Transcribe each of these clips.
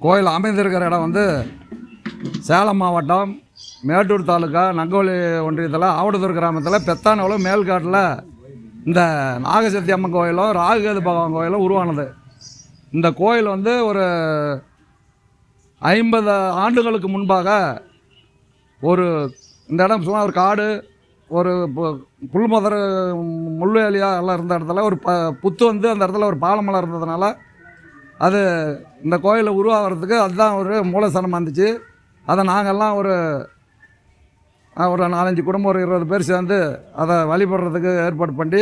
கோயில் அமைந்திருக்கிற இடம் வந்து சேலம் மாவட்டம் மேட்டூர் தாலுக்கா நங்கோலி ஒன்றியத்தில் ஆவடுதூர் கிராமத்தில் பெத்தானவளம் மேல்காட்டில் இந்த நாகசக்தி அம்மன் கோயிலும் ராகுகேது பகவான் கோயிலும் உருவானது. இந்த கோயில் வந்து ஒரு 50 ஆண்டுகளுக்கு முன்பாக ஒரு இந்த இடம் சும்மா ஒரு காடு, ஒரு புல்மதர் முள்வேலியாக எல்லாம் இருந்த இடத்துல ஒரு புத்து வந்து அந்த இடத்துல ஒரு பாலமலம் இருந்ததுனால அது இந்த கோயிலை உருவாகிறதுக்கு அதுதான் ஒரு மூலஸ்தானமாக இருந்துச்சு. அதை நாங்கள்லாம் ஒரு 4-5 குடும்பம் ஒரு 20 பேர் சேர்ந்து அதை வழிபடுறதுக்கு ஏற்பாடு பண்ணி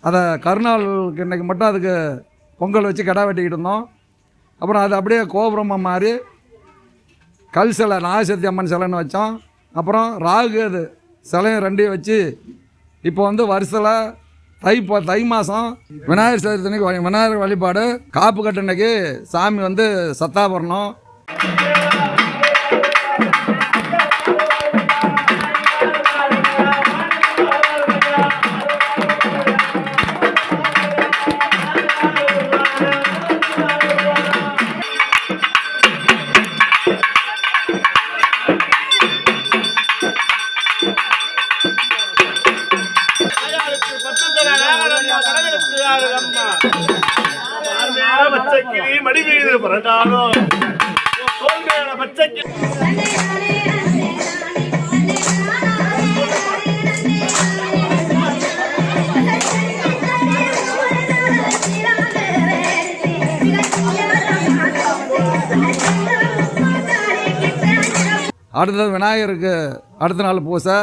அதை கருநாளுக்கு இன்றைக்கி மட்டும் அதுக்கு பொங்கல் வச்சு கிடா வெட்டிக்கிட்டு இருந்தோம். அப்புறம் அது அப்படியே கோபுரமாக மாறி கல் சிலை நாகசக்தி அம்மன் சிலைன்னு வச்சோம். அப்புறம் ராகுகேது சிலையும் 2 வச்சு இப்போ வந்து வருஷத்தில் தை மாதம் விநாயகர் சதுர்த்தி அன்னைக்கு விநாயகர் வழிபாடு, காப்பு கட்டு அன்னைக்கு சாமி வந்து சத்தாபரணம். மடி மீது புரட்டாலும் பச்சைக்கு அடுத்தது விநாயகருக்கு அடுத்த நாள் பூசை.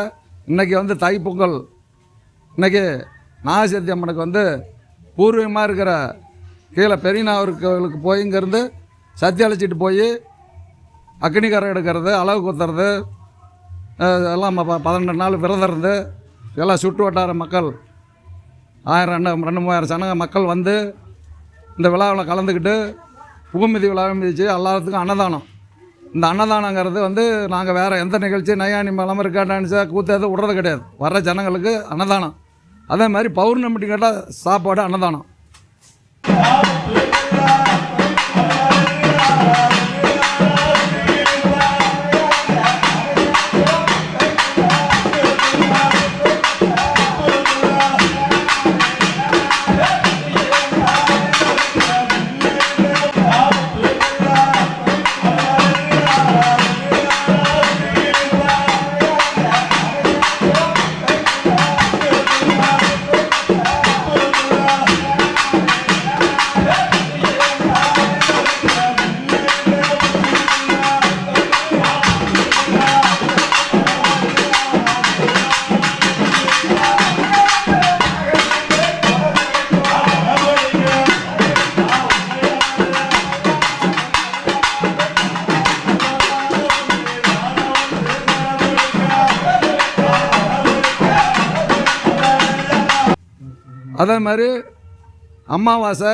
இன்றைக்கி வந்து தைப்பொங்கல். இன்றைக்கி நாகசக்தி அம்மனுக்கு வந்து பூர்வீகமாக இருக்கிற கீழே பெரியநாகர் கோவிலுக்கு போய் இங்கேருந்து சத்தி அழைச்சிட்டு போய் அக்னி கரை எடுக்கிறது, அளவு குத்துறது எல்லாம் 12 நாள் விரதம் இருந்து எல்லாம் சுற்று வட்டார மக்கள் 1000-2000 சனங்க மக்கள் வந்து இந்த விழாவில் கலந்துக்கிட்டு புகுமிதி விழா மிதிச்சு எல்லாத்துக்கும் அன்னதானம். இந்த அன்னதானங்கிறது வந்து நாங்கள் வேறு எந்த நிகழ்ச்சி நையாணி மலம் இருக்கா டான்ஸை கூத்தாது விடுறது கிடையாது. வர்ற ஜனங்களுக்கு அன்னதானம். அதே மாதிரி பௌர்ணமிட்டு கேட்டால் சாப்பாடு அன்னதானம். அதே மாதிரி அமாவாசை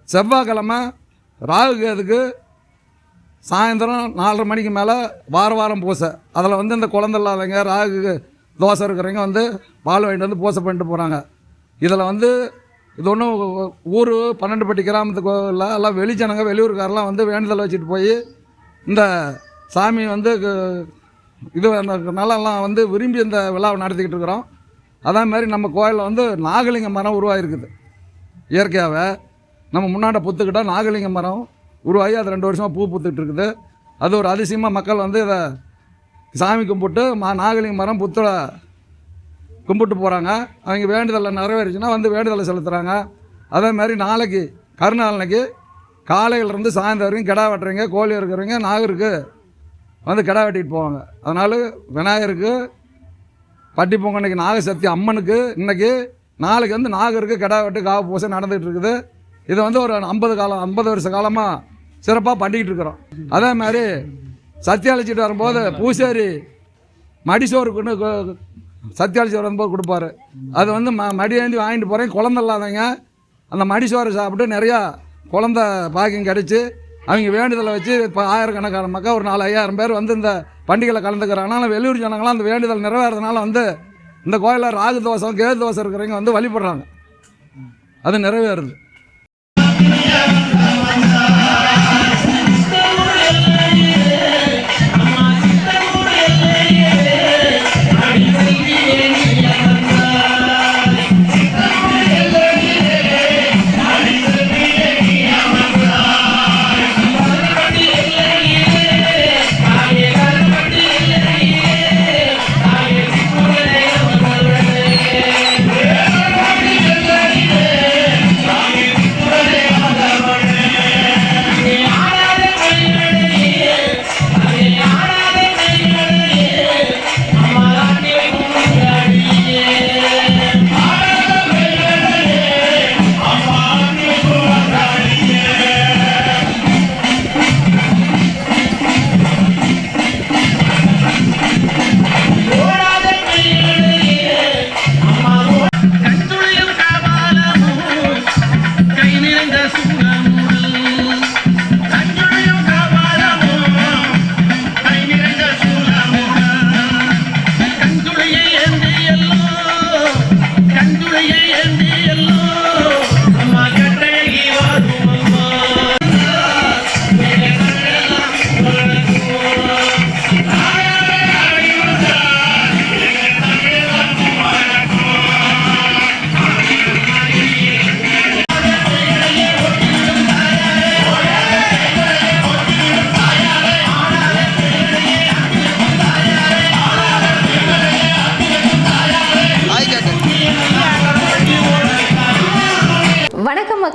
செவ்வாய்க்கிழமை ராகுகேதுக்கு சாயந்தரம் 4:30 மணிக்கு மேலே வாரம் பூசை. அதில் வந்து இந்த குழந்தை இல்லாதவங்க ராகு தோசை இருக்கிறவங்க வந்து பால் வாங்கிட்டு வந்து பூசை பண்ணிட்டு போகிறாங்க. இதில் வந்து இது ஒன்றும் ஊர் 12பட்டி கிராமத்து கோவிலில் எல்லாம் வெளிஜனங்க வெளியூருக்காரெலாம் வந்து வேண்டுதல் வச்சுட்டு போய் இந்த சாமி வந்து இது நலெல்லாம் வந்து விரும்பி இந்த விழாவை நடத்திக்கிட்டு இருக்கிறோம். அதே மாதிரி நம்ம கோயிலில் வந்து நாகலிங்க மரம் உருவாகிருக்குது. இயற்கையாகவே நம்ம முன்னாடி புத்துக்கிட்டால் நாகலிங்க மரம் உருவாகி அது 2 வருஷமாக பூ பூத்துக்கிட்டு இருக்குது. அது ஒரு அதிசயமாக மக்கள் வந்து இதை சாமி கும்பிட்டு நாகலிங்க மரம் புத்துல கும்பிட்டு போகிறாங்க. அவங்க வேண்டுதலை நிறைவேறிச்சுன்னா வந்து வேண்டுதலை செலுத்துகிறாங்க. அதே மாதிரி நாளைக்கு கருநாளைக்கு காலையிலேருந்து சாயந்தரம் வரைக்கும் கிடா வெட்டுறவங்க, கோழி இருக்கிறவங்க நாகருக்கு வந்து கிடா வெட்டிட்டு போவாங்க. அதனால் விநாயகருக்கு பட்டி பொங்கல் இன்றைக்கி நாகசக்தி அம்மனுக்கு இன்றைக்கி நாளைக்கு வந்து நாகருக்கு கிடா வெட்டு காவு பூசை நடந்துகிட்டு இருக்குது. இதை வந்து ஒரு 50 வருஷ காலமாக சிறப்பாக பண்ணிக்கிட்டு இருக்கிறோம். அதே மாதிரி சத்தி அழைச்சிட்டு வரும்போது பூசாரி மடிசோறுக்குன்னு சத்தி அழைச்சி வரும்போது கொடுப்பாரு. அது வந்து மடி ஏந்தி வாங்கிட்டு போகிறேன். குழந்தை இல்லாதவங்க அந்த மடிசோறு சாப்பிட்டு நிறையா குழந்த பாக்கியம் கிடச்சி அவங்க வேண்டுதலை வச்சு இப்போ 1000கணக்கான மக்கள் ஒரு 4-5000 பேர் வந்து இந்த பண்டிகையில் கலந்துக்கிறாங்க. ஆனால் வெளியூர் ஜனங்களாம் அந்த வேண்டுதல் நிறைவேறதுனால வந்து இந்த கோயிலில் ராகு தோசம் கேது தோசை இருக்கிறவங்க வந்து வழிபடுறாங்க. அது நிறைவேறுது.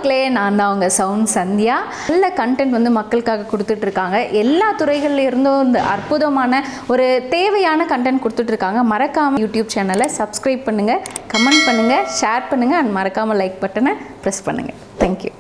மக்களே, நான் தான் உங்கள் சவுண்ட் சந்தியா. நல்ல கண்டென்ட் வந்து மக்களுக்காக கொடுத்துட்ருக்காங்க. எல்லா துறைகள்ல இருந்தும் இந்த அற்புதமான ஒரு தேவையான கண்டென்ட் கொடுத்துட்ருக்காங்க. மறக்காமல் யூடியூப் சேனலை சப்ஸ்கிரைப் பண்ணுங்கள், கமெண்ட் பண்ணுங்கள், ஷேர் பண்ணுங்கள் அண்ட் மறக்காமல் லைக் பட்டனை ப்ரெஸ் பண்ணுங்கள். தேங்க்யூ.